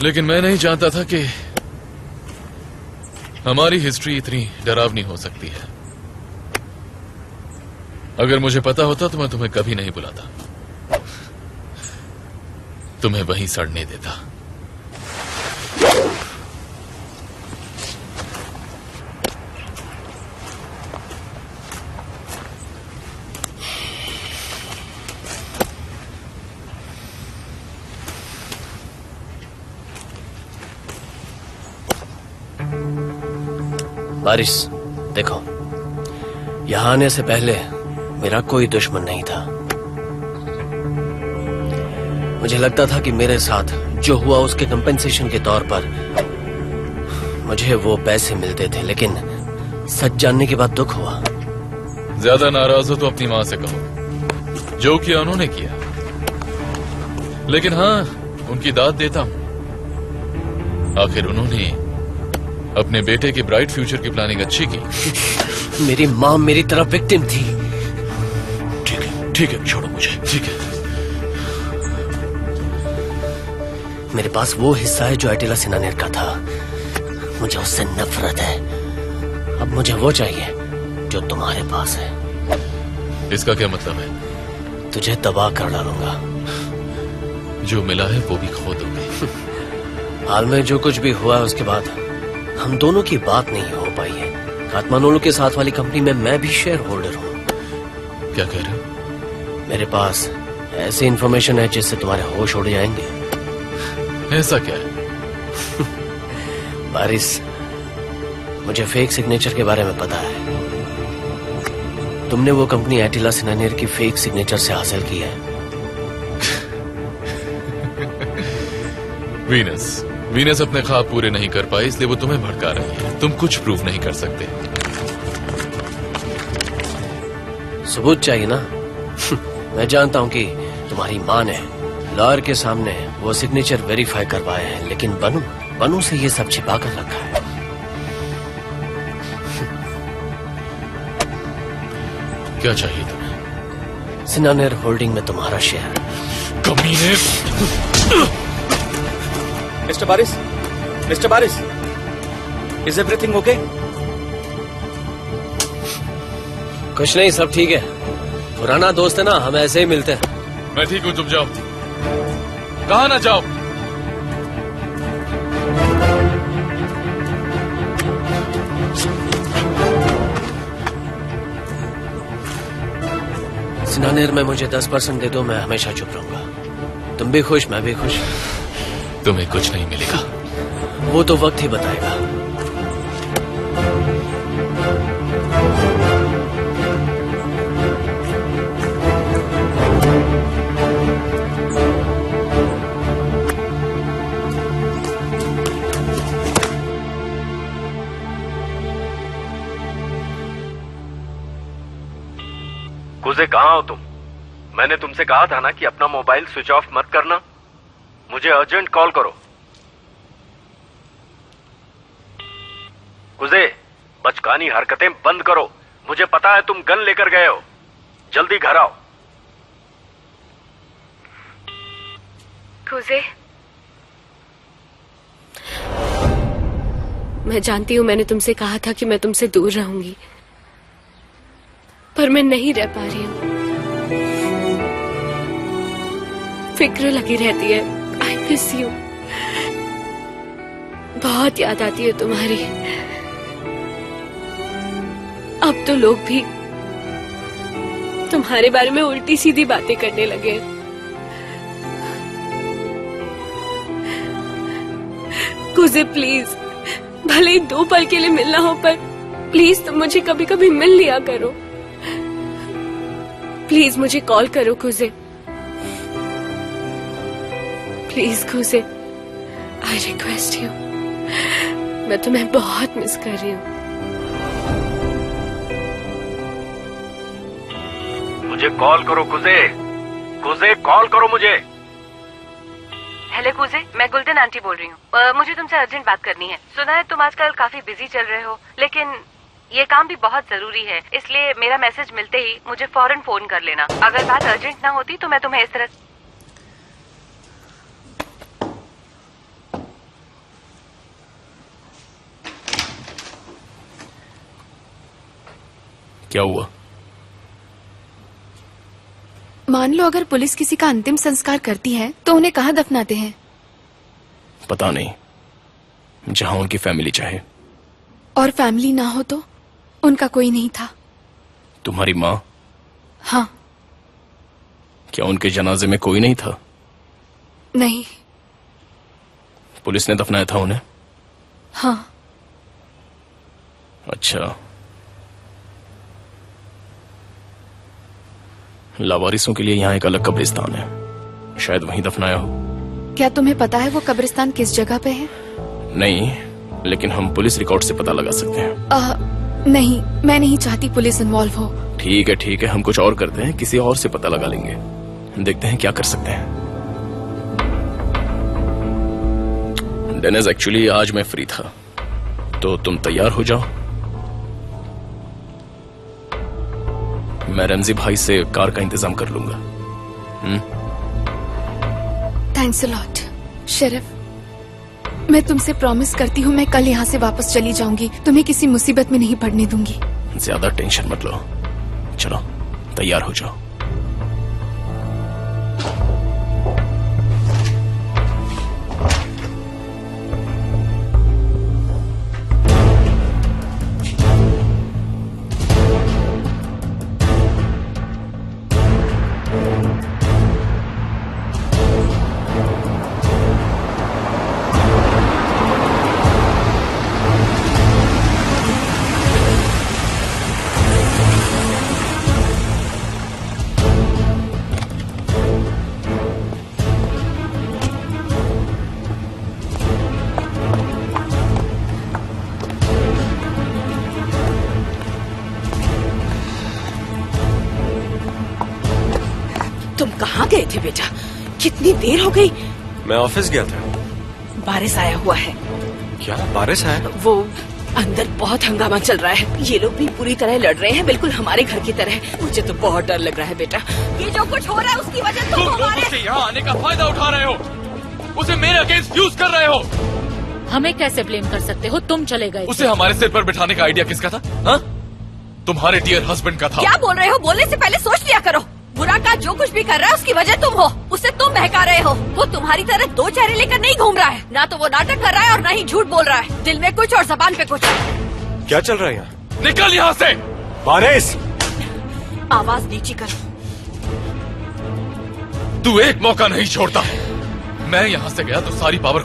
लेकिन मैं नहीं जानता था कि हमारी हिस्ट्री इतनी डरावनी हो सकती है। अगर मुझे पता होता तो मैं तुम्हें कभी नहीं बुलाता, तुम्हें वहीं सड़ने देता। बारिश, देखो, यहां आने से पहले मेरा कोई दुश्मन नहीं था। मुझे लगता था कि मेरे साथ जो हुआ उसके कंपेंसेशन के तौर पर मुझे वो पैसे मिलते थे, लेकिन सच जानने के बाद दुख हुआ। ज्यादा नाराज हो तो अपनी मां से कहो, जो किया उन्होंने किया, लेकिन हाँ, उनकी दाद देता हूं। आखिर उन्होंने अपने बेटे के ब्राइट फ्यूचर की प्लानिंग अच्छी की। मेरी मां मेरी तरफ विक्टिम थी। ठीक है, छोड़ो मुझे। ठीक है, मेरे पास वो हिस्सा है जो अटेला सिनानेर का था। मुझे उससे नफरत है। अब मुझे वो चाहिए जो तुम्हारे पास है। इसका क्या मतलब है? तुझे तबाह कर डालूंगा। जो मिला है वो भी खो दोगे। हाल में जो कुछ भी हुआ उसके बाद हम दोनों की बात नहीं हो पाई है। काठमांडू के साथ वाली कंपनी में मैं भी शेयर होल्डर हूँ। क्या कह रहे हो? मेरे पास ऐसी इंफॉर्मेशन है जिससे तुम्हारे होश उड़ जाएंगे। ऐसा क्या है? बारिश, मुझे फेक सिग्नेचर के बारे में पता है। तुमने वो कंपनी अटेला सिनानेर की फेक सिग्नेचर से हासिल की है। वीनस अपने ख्वाब पूरे नहीं कर पाई, इसलिए वो तुम्हें भड़का रही है। तुम कुछ प्रूफ नहीं कर सकते। सबूत चाहिए ना? मैं जानता हूं कि तुम्हारी मां ने लॉयर के सामने वो सिग्नेचर वेरीफाई करवाए हैं, लेकिन बनू से ये सब छिपा कर रखा है। क्या चाहिए तुम्हें? सिनानेर होल्डिंग में तुम्हारा शेयर। कमीने! मिस्टर बारिश, इज एवरीथिंग ओके? कुछ नहीं, सब ठीक है। पुराना दोस्त है ना, हम ऐसे ही मिलते हैं। मैं ठीक हूं, तुम जाओ। कहा ना जाओ। सिनानेर में मुझे 10% दे दो, मैं हमेशा चुप रहूंगा। तुम भी खुश, मैं भी खुश। तुम्हें कुछ नहीं मिलेगा। वो तो वक्त ही बताएगा। कुजे, कहाँ हो तुम? मैंने तुमसे कहा था ना कि अपना मोबाइल स्विच ऑफ मत करना। मुझे अर्जेंट कॉल करो। कुजे, बचकानी हरकतें बंद करो। मुझे पता है तुम गन लेकर गए हो। जल्दी घर आओ। कुजे, मैं जानती हूं मैंने तुमसे कहा था कि मैं तुमसे दूर रहूंगी, पर मैं नहीं रह पा रही हूं। फिक्र लगी रहती है। I miss you. बहुत याद आती है तुम्हारी। अब तो लोग भी तुम्हारे बारे में उल्टी सीधी बातें करने लगे। कुजे प्लीज, भले ही 2 पल के लिए मिलना हो, पर प्लीज तुम मुझे कभी कभी मिल लिया करो। प्लीज मुझे कॉल करो कुजे। Please कुजे, I request you. मैं तुम्हें बहुत मिस कर रही हूँ। मुझे कॉल करो कुजे। कुजे, कॉल करो मुझे। हेलो कुजे, मैं गुल्डन आंटी बोल रही हूँ। मुझे तुमसे अर्जेंट बात करनी है। सुना है तुम आजकल काफी बिजी चल रहे हो, लेकिन ये काम भी बहुत जरूरी है, इसलिए मेरा मैसेज मिलते ही मुझे फौरन फोन कर लेना। अगर बात अर्जेंट ना होती तो मैं तुम्हें इस तरह क्या हुआ? मान लो अगर पुलिस किसी का अंतिम संस्कार करती है तो उन्हें कहाँ दफनाते हैं? पता नहीं, जहां उनकी फैमिली चाहे। और फैमिली ना हो तो? उनका कोई नहीं था। तुम्हारी माँ? हाँ। क्या उनके जनाजे में कोई नहीं था? नहीं। पुलिस ने दफनाया था उन्हें? हाँ। अच्छा। लावारिसों के लिए यहाँ एक अलग कब्रिस्तान है, शायद वहीं दफनाया हो। क्या तुम्हें पता है वो कब्रिस्तान किस जगह पे है? नहीं, लेकिन हम पुलिस रिकॉर्ड से पता लगा सकते हैं। नहीं, मैं नहीं चाहती पुलिस इन्वॉल्व हो। ठीक है, हम कुछ और करते हैं, किसी और से पता लगा लेंगे। देखते हैं क्या कर सकते हैं। डेनिस, एक्चुअली आज मैं फ्री था, तो तुम तैयार हो जाओ। मैं रमजी भाई से कार का इंतजाम कर लूंगा। Thanks a lot sheriff. मैं तुमसे प्रॉमिस करती हूँ मैं कल यहाँ से वापस चली जाऊंगी। तुम्हें किसी मुसीबत में नहीं पड़ने दूंगी। ज्यादा टेंशन मत लो, चलो तैयार हो जाओ। तुम कहाँ गए थे बेटा? कितनी देर हो गई? मैं ऑफिस गया था। बारिश आया हुआ है। क्या बारिश है? वो अंदर बहुत हंगामा चल रहा है। ये लोग भी पूरी तरह लड़ रहे हैं, बिल्कुल हमारे घर की तरह। मुझे तो बहुत डर लग रहा है बेटा। ये जो कुछ हो रहा है उसकी वजह तुम लोग उसके यहाँ आने का फायदा उठा रहे हो, उसे मेरे अगेंस्ट यूज कर रहे हो। हमें कैसे ब्लेम कर सकते हो? तुम चले गए। उसे हमारे सिर पर बिठाने का आइडिया किसका था? हाँ? तुम्हारे डियर हस्बैंड का था। क्या बोल रहे हो? बोलने से पहले सोच लिया करो। बुरा का जो कुछ भी कर रहा है उसकी वजह तुम हो। उसे तुम बहका रहे हो। वो तुम्हारी तरह दो चेहरे लेकर नहीं घूम रहा है। ना तो वो नाटक कर रहा है और ना ही झूठ बोल रहा है। दिल में कुछ और जबान पे कुछ। क्या चल रहा है यहाँ? निकल यहाँ से। बारिश, आवाज नीची करो। तू एक मौका नहीं छोड़ता। मैं यहाँ से गया तो सारी पावर